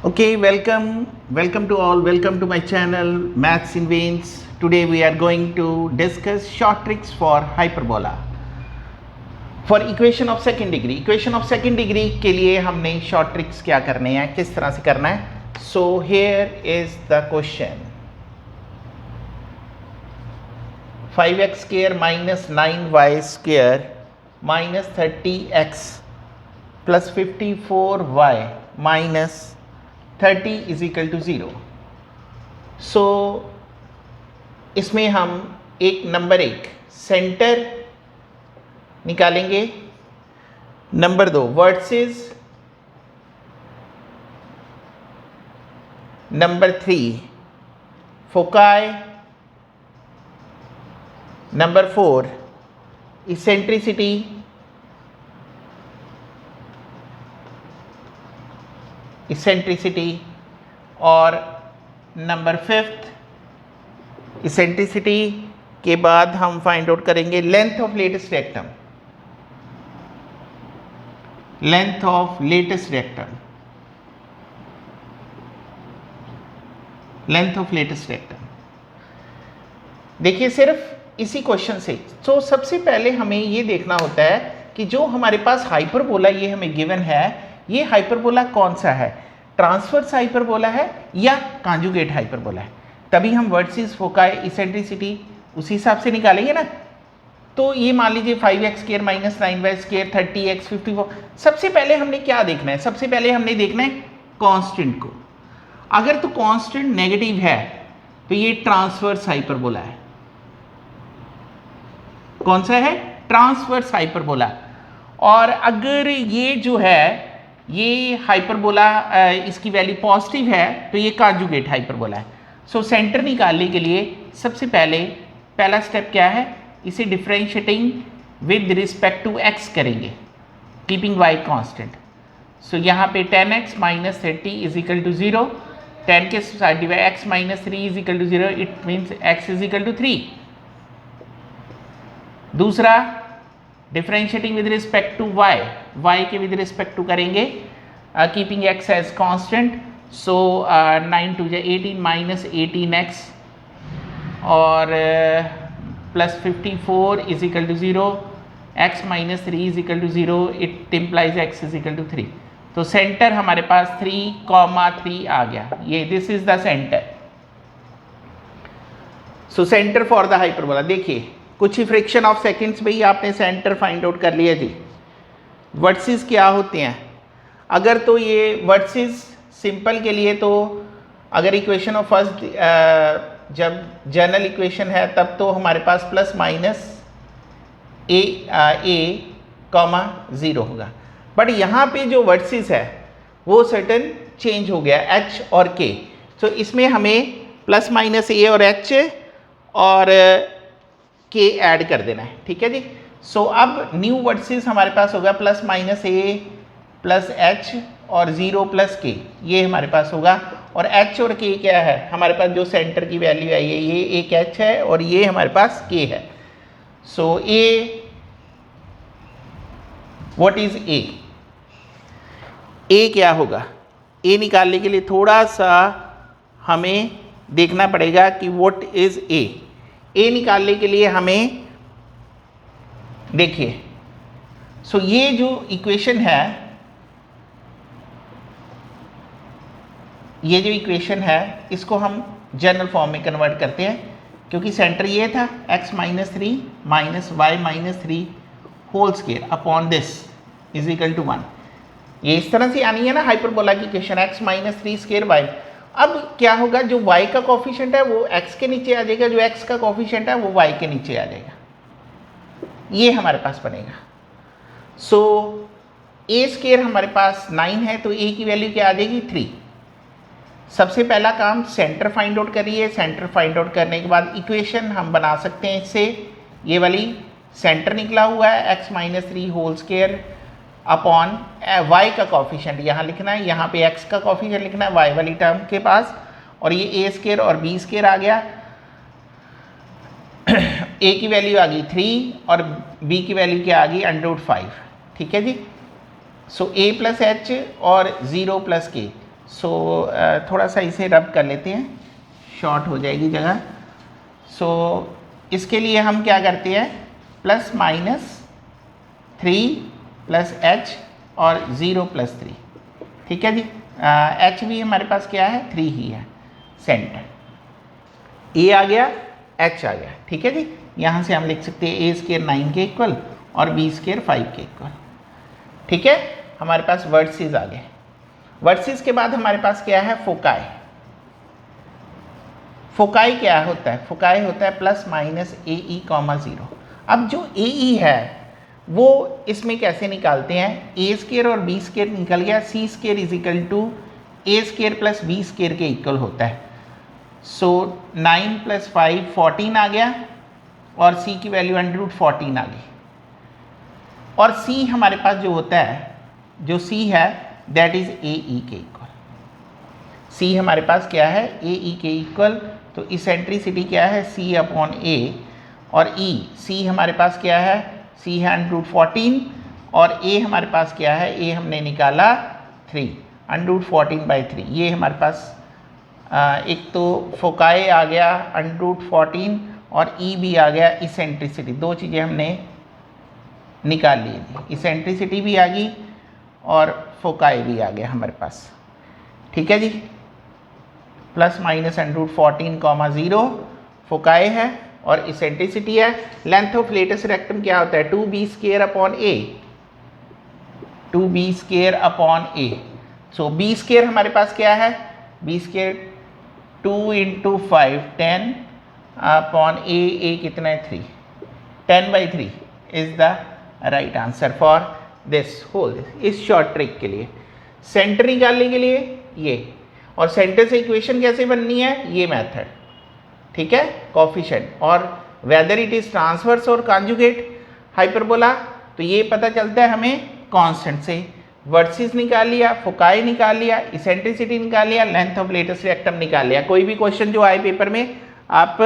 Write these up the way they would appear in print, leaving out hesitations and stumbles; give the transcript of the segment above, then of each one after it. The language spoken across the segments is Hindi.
Okay, welcome to all. Welcome to my channel Maths in Veins. Today we are going to discuss short tricks for hyperbola. For equation of second degree. Equation of second degree के लिए हमने short tricks क्या करने हैं, किस तरह से करना है. So here is the question. 5x square minus 9y square minus 30x plus 54y minus 30 is equal to 0. So इसमें हम नंबर एक सेंटर निकालेंगे, नंबर दो versus, number three foci, number four eccentricity, और नंबर फिफ्थ इसेंट्रिसिटी के बाद हम फाइंड आउट करेंगे length of latus rectum. Length of latus rectum, length of latus rectum. देखिए सिर्फ इसी क्वेश्चन से तो सबसे पहले हमें ये देखना होता है कि जो हमारे पास हाइपरबोला ये हमें गिवन है, ये हाइपरबोला कौन सा है, ट्रांसवर्स हाइपरबोला है या कॉन्जुगेट हाइपरबोला है. तभी हम वर्सेस, फोकाई, इसेंट्रिसिटी उसी हिसाब से निकालेंगे ना. तो ये मान लीजिए 5x square minus 9y square 30x 54. सबसे पहले हमने क्या देखना है, सबसे पहले हमने देखना है कांस्टेंट को. अगर तो कांस्टेंट नेगेटिव है तो ये ट्रांसवर्स हाइपरबोला है. कौन सा है, ट्रांसवर्स हाइपरबोला. और अगर ये जो है ये हाइपरबोला इसकी वैल्यू पॉजिटिव है तो ये कॉन्जुगेट हाइपरबोला है. सो सेंटर निकालने के लिए सबसे पहला स्टेप क्या है, इसे differentiating with respect to x करेंगे, कीपिंग y कांस्टेंट. सो यहाँ पे 10x minus 30 is equal to 0. 10 के साथ divide x minus 3 is equal to 0. It means x is equal to 3. दूसरा differentiating with respect to y के विद रिस्पेक्ट टू करेंगे, keeping x as constant. So 9 to 18 minus 18x और plus 54 is equal to 0. x minus 3 is equal to 0. It implies x is equal to 3. तो सेंटर हमारे पास 3,3 आ गया. ये this is the centre. So centre for the hyperbola. देखिए कुछ ही फ्रैक्शन ऑफ सेकंड्स में ही आपने सेंटर फाइंड आउट कर लिया जी. वर्सेस क्या होते हैं, अगर तो ये वर्सेस सिंपल के लिए तो अगर इक्वेशन ऑफ फर्स्ट जब जनरल इक्वेशन है तब तो हमारे पास प्लस माइनस a, 0 होगा. बट यहाँ पे जो वर्सेस है वो सर्टन चेंज हो गया h और k. तो इसमें हमें प्लस माइनस a और h और k ऐड कर देना है. ठीक है जी. सो अब न्यू वर्सेस हमारे पास होगा plus minus a plus h और 0 प्लस k. ये हमारे पास होगा. और h और k क्या है, हमारे पास जो सेंटर की वैल्यू आई है ये एक h है और ये हमारे पास k है. सो a, what is a, a क्या होगा, a निकालने के लिए थोड़ा सा हमें देखना पड़ेगा कि व्हाट इज a. a निकालने के लिए हमें देखिए, सो ये जो इक्वेशन है, ये जो इक्वेशन है इसको हम जनरल फॉर्म में कन्वर्ट करते हैं, क्योंकि सेंटर ये था x minus 3 minus Y minus 3 whole square upon this is equal to 1. ये इस तरह से आनी है ना हाइपरबोला की equation, x minus 3 square Y. अब क्या होगा, जो y का कोफिशिएंट है वो x के नीचे आ जाएगा, जो x का कोफिशिएंट है वो y के नीचे आ जाएगा. ये हमारे पास बनेगा. सो a स्क्वायर हमारे पास 9 है तो a की वैल्यू क्या आ जाएगी, 3. सबसे पहला काम सेंटर फाइंड आउट करिए. सेंटर फाइंड आउट करने के बाद इक्वेशन हम बना सकते हैं इससे. ये वाली सेंटर निकला हुआ है x minus 3 whole square upon y का कॉफिशिएंट यहाँ लिखना है, यहाँ पे x का कॉफिशिएंट लिखना है y वाली टर्म के पास. और ये a स्क्वायर और b स्क्वायर आ गया. a की वैल्यू आ गई 3 और b की वैल्यू क्या आ गई √5. ठीक है जी. सो a प्लस h और 0 प्लस k. सो थोड़ा सा इसे रब कर लेते हैं, शॉर्ट हो जाएगी जगह। सो इसके लिए हम क्या करते हैं, प्लस माइनस 3 प्लस एच और 0 प्लस 3, ठीक है जी। एच भी हमारे पास क्या है, 3 ही है। सेंटर ए आ गया, एच आ गया, ठीक है जी। यहाँ से हम लिख सकते हैं ए स्क्वायर 9 के इक्वल और बी स्क्वायर 5 के इक्वल, ठीक है। हमारे पास वर्टिसेस आ गए। वर्टिसेस के बाद हमारे पास क्या है, फोकाई। फोकाई क्या होता है, फोकाई होता है प्लस माइनस ए ई कॉमा 0। अब जो ए ई है वो इसमें कैसे निकालते हैं, ए स्क्वायर और बी स्क्वायर निकल गया, C square is equal to A square plus B square के इक्वल होता है। सो 9 प्लस 5 14 आ गया और सी की वैल्यू √14 आ गई। और सी हमारे पास जो होता है, जो सी है दैट इज ए ई के इक्वल। सी हमारे पास क्या है, ए ई के इक्वल। तो इसेंट्रिसिटी क्या है, सी अपॉन ए, और ई सी हमारे पास क्या है, सी है √14 और ए हमारे पास क्या है, ए हमने निकाला 3, √14/3। ये हमारे पास एक तो फोकाई आ गया √14 और ई भी आ गया इसेंट्रिसिटी। दो चीज़ें हमने निकाल ली, इसेंट्रिसिटी भी आ गई और फोकाई भी आ गया हमारे पास, ठीक है जी। प्लस माइनस √14, 0 फोकाई है और इसेंट्रिसिटी है। लेंथ ऑफ लेटेस्ट रेक्टम क्या होता है, 2b स्क्वायर अपॉन ए, 2b स्क्वायर अपॉन ए। सो b स्क्वायर हमारे पास क्या है, b स्क्वायर 2 × 5 10 अपॉन ए कितना है 3, 10/3 is the right answer for this whole. इस शॉर्ट ट्रिक के लिए सेंटर निकालने के लिए ये, और सेंटर से इक्वेशन कैसे बननी है, ये मेथड, ठीक है, कोफिशिएंट। और वेदर इट इज ट्रांसवर्स और कॉन्जुगेट हाइपरबोला, तो ये पता चलता है हमें कांस्टेंट से। वर्टिसेस निकाल लिया, फोकाई निकाल लिया, इसेंट्रिसिटी निकाल लिया, लेंथ ऑफ लेटेस्ट रेक्टम निकाल लिया। कोई भी क्वेश्चन जो आए पेपर में आप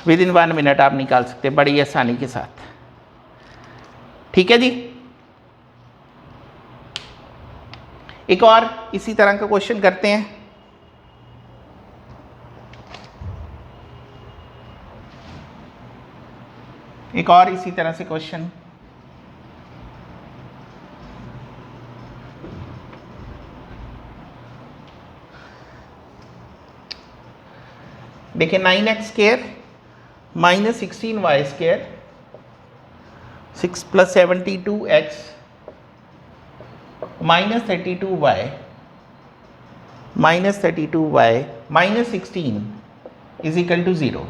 विद इन 1 मिनट आप निकाल सकते हैं बड़ी आसानी के साथ, ठीक है जी। एक और इसी तरह का क्वेश्चन करते हैं। एक और इसी तरह से क्वेश्चन, देखिए 9x square minus 16y square 6 + 72x minus 32y minus 16 is equal to 0।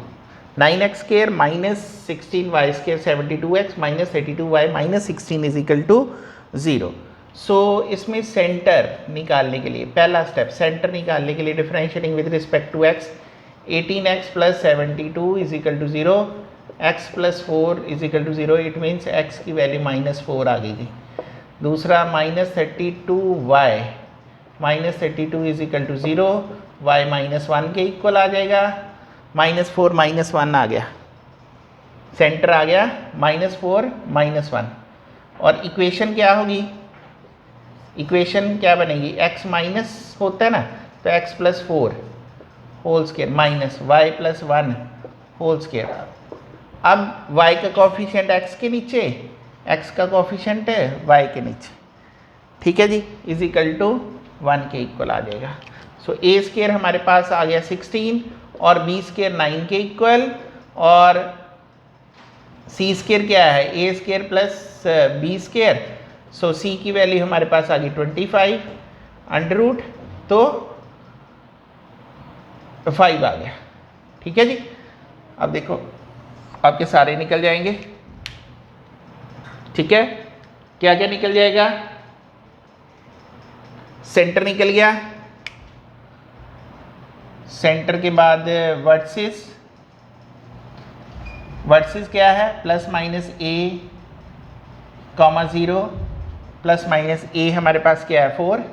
9x square minus 16y square 72x minus 32y minus 16 is equal to 0। So इसमें सेंटर निकालने के लिए पहला स्टेप, सेंटर निकालने के लिए differentiating with respect to x, 18x + 72 is equal to 0, x + 4 is equal to 0। It means x की वैल्यू -4 आ गई थी। दूसरा minus 32y minus 32 is equal to 0, y -1 के इक्वल आ जाएगा, -4 -1 आ गया, सेंटर आ गया -4 -1। और इक्वेशन क्या होगी, इक्वेशन क्या बनेगी, x माइनस होता है ना, तो x + 4 whole square minus y + 1 whole square. अब y का कोफिशिएंट x के नीचे, x का कोफिशिएंट है y के नीचे, ठीक है जी, इज इक्वल टू 1 के इक्वल आ जाएगा। सो a स्क्वायर हमारे पास आ गया 16 और b स्क्वायर 9 के इक्वल, और c स्क्वायर क्या है, a square plus b square. So c की वैल्यू हमारे पास आ गई 25 √ तो 5 आ गया, ठीक है जी। अब देखो आपके सारे निकल जाएंगे, ठीक है। क्या क्या निकल जाएगा, सेंटर निकल गया, सेंटर के बाद वर्टिसेस, वर्टिसेस क्या है, +- a, 0 +- a हमारे पास क्या है 4,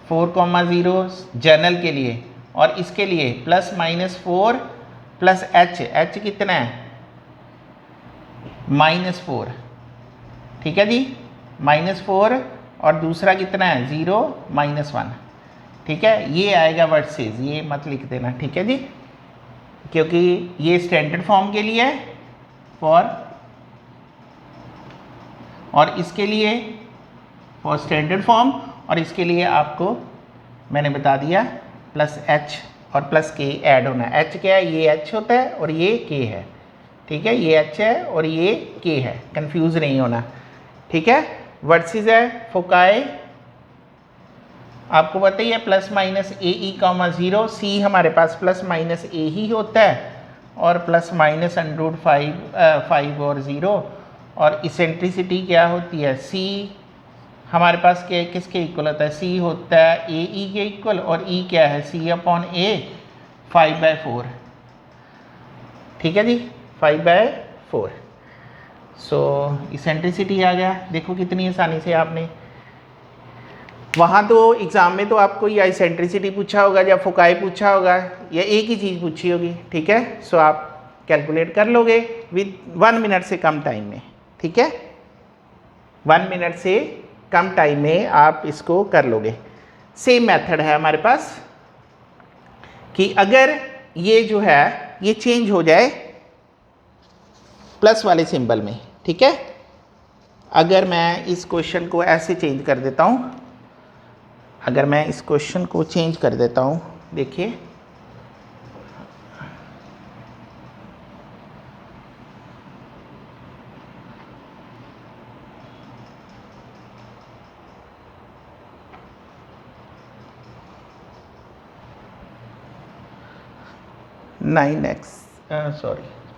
4, 0 जर्नल के लिए, और इसके लिए +- 4 + h कितना है -4, ठीक है जी, -4 और दूसरा कितना है 0 -1, ठीक है। ये आएगा वर्सेस, ये मत लिख देना, ठीक है जी, क्योंकि ये स्टैंडर्ड फॉर्म के लिए है फॉर, और इसके लिए फॉर स्टैंडर्ड फॉर्म, और इसके लिए आपको मैंने बता दिया प्लस h और प्लस k ऐड होना है। h क्या है, ये h होता है और ये k है, ठीक है, ये h है और ये k है, कंफ्यूज नहीं होना, ठीक है। वर्सेस है फोकाई, आपको पता ही है प्लस माइनस ए ई कॉमा 0, सी हमारे पास प्लस माइनस ए ही होता है और प्लस माइनस √5 और 0, और इसेंट्रिसिटी क्या होती है, सी हमारे पास क्या किसके इक्वल होता है, सी होता है ए ई के इक्वल, और ई क्या है c अपॉन ए 5/4, ठीक है जी, 5/4। सो इसेंट्रिसिटी आ गया, देखो कितनी आसानी से आपने, वहाँ तो एग्ज़ाम में तो आपको या इसेंट्रिसिटी पूछा होगा या फोकाई पूछा होगा या एक ही चीज़ पूछी होगी, ठीक है। सो आप कैलकुलेट कर लोगे विद 1 मिनट से कम टाइम में, ठीक है, 1 मिनट से कम टाइम में आप इसको कर लोगे। सेम मेथड है हमारे पास कि अगर ये जो है ये चेंज हो जाए प्लस वाले सिंबल में, ठीक है। अगर मैं इस क्वेश्चन को ऐसे चेंज कर देता हूँ, अगर मैं इस क्वेश्चन को चेंज कर देता हूँ, देखिए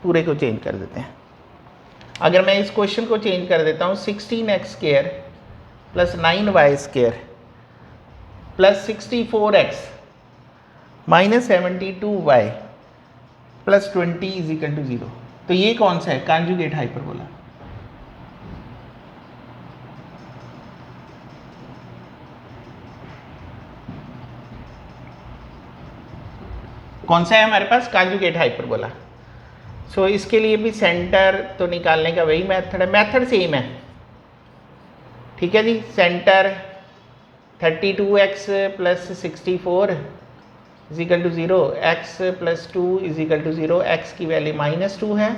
पूरे को चेंज कर देते हैं। अगर मैं इस क्वेश्चन को चेंज कर देता हूँ 16x² plus 9y² plus 64x minus 72y plus 20 is equal to 0, तो ये कौन सा है, कॉन्जुगेट हाइपरबोला। कौन सा है हमारे पास, कॉन्जुगेट हाइपरबोला। सो इसके लिए भी सेंटर तो निकालने का वही मेथड है, मेथड सेम है, ठीक है जी। Centre 32x plus 64 equal to 0, x plus 2 equal to 0, x की वैल्यू -2 है,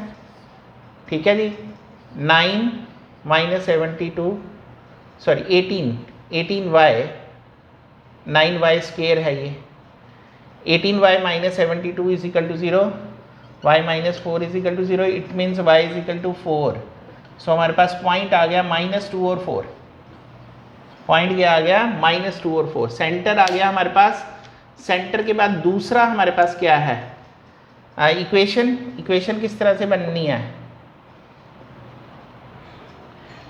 ठीक है जी। 9 माइनस 72 सॉरी 18y 9y² है ये, 18y minus 72 is equal to 0, y minus 4 is equal to 0, it means y is equal to 4। So हमारे पास पॉइंट आ गया -2 और 4, पॉइंट क्या आ गया -2 और 4। सेंटर आ गया हमारे पास, सेंटर के बाद दूसरा हमारे पास क्या है, इक्वेशन किस तरह से बननी है,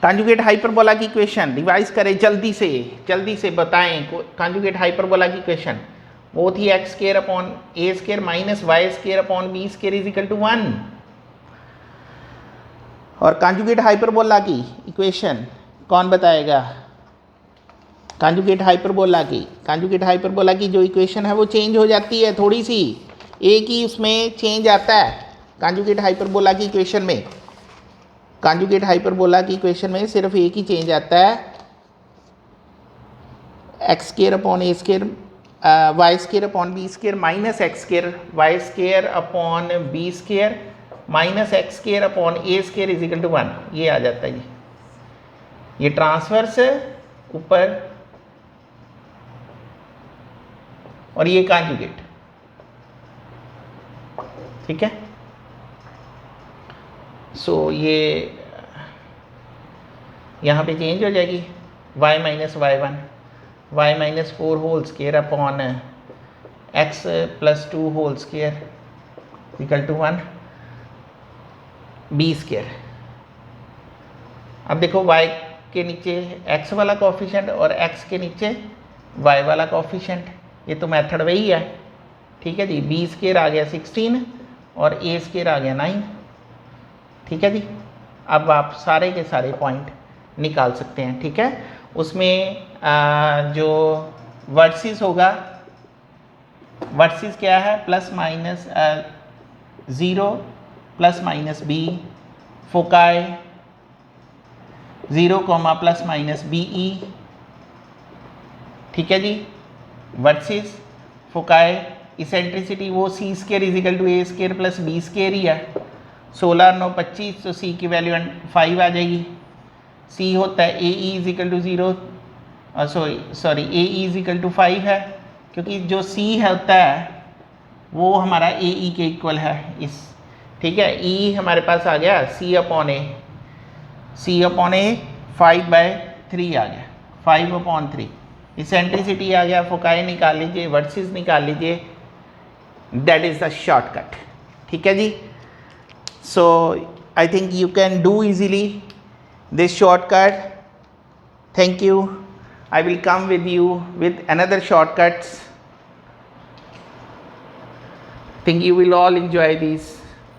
कॉन्जुगेट हाइपरबोला की इक्वेशन रिवाइज करें जल्दी से बताएं। कॉन्जुगेट हाइपरबोला की इक्वेशन वो थी x² upon a² minus y² upon b² is equal to 1, और कॉन्जुगेट हाइपरबोला की इक्वेशन कौन बताएगा, कॉन्जुगेट हाइपरबोला की जो इक्वेशन है वो चेंज हो जाती है थोड़ी सी, एक ही उसमें चेंज आता है कॉन्जुगेट हाइपरबोला की इक्वेशन में, कॉन्जुगेट हाइपरबोला की इक्वेशन में सिर्फ एक ही चेंज आता है, x² upon a² y² upon b² minus x² y² upon b² minus x² upon a² is equal to 1, ये आ जाता है ये ट्रांसवर्स ऊपर और ये कॉन्जुगेट, ठीक है। सो ये यहाँ पे चेंज हो जाएगी y minus y1 y minus 4 whole square upon x plus 2 whole square equal to 1 b²। अब देखो y के नीचे x वाला कोफिशिएंट और x के नीचे y वाला कोफिशिएंट, ये तो मेथड वही है, ठीक है जी। b² आ गया 16 और a² आ गया 9, ठीक है जी। अब आप सारे के सारे पॉइंट निकाल सकते हैं, ठीक है। उसमें जो वर्सेस होगा, वर्सेस क्या है, plus minus 0 plus minus b, foci 0 plus minus BE ठीक है जी, वर्सेस फोकाई इसेंट्रिसिटी वो C square equal to A square plus B square ही है। 16 9 25, तो सी की वैल्यू 5 आ जाएगी। सी होता है A E equal to 0, sorry A E equal to 5 है, क्योंकि जो सी होता है वो हमारा ए ई के इक्वल है इस, ठीक है। ई हमारे पास आ गया सी अपॉन ए, सी अपॉन ए 5/3 आ गया, 5/3। इसेंट्रिसिटी आ गया, फोकाई निकाल लीजिए, वर्सेस निकाल लीजिए, दैट इज़ द शॉर्टकट, ठीक है जी। So I think you can do easily this shortcut. Thank you. I will come with you with another shortcuts. Think you will all enjoy these.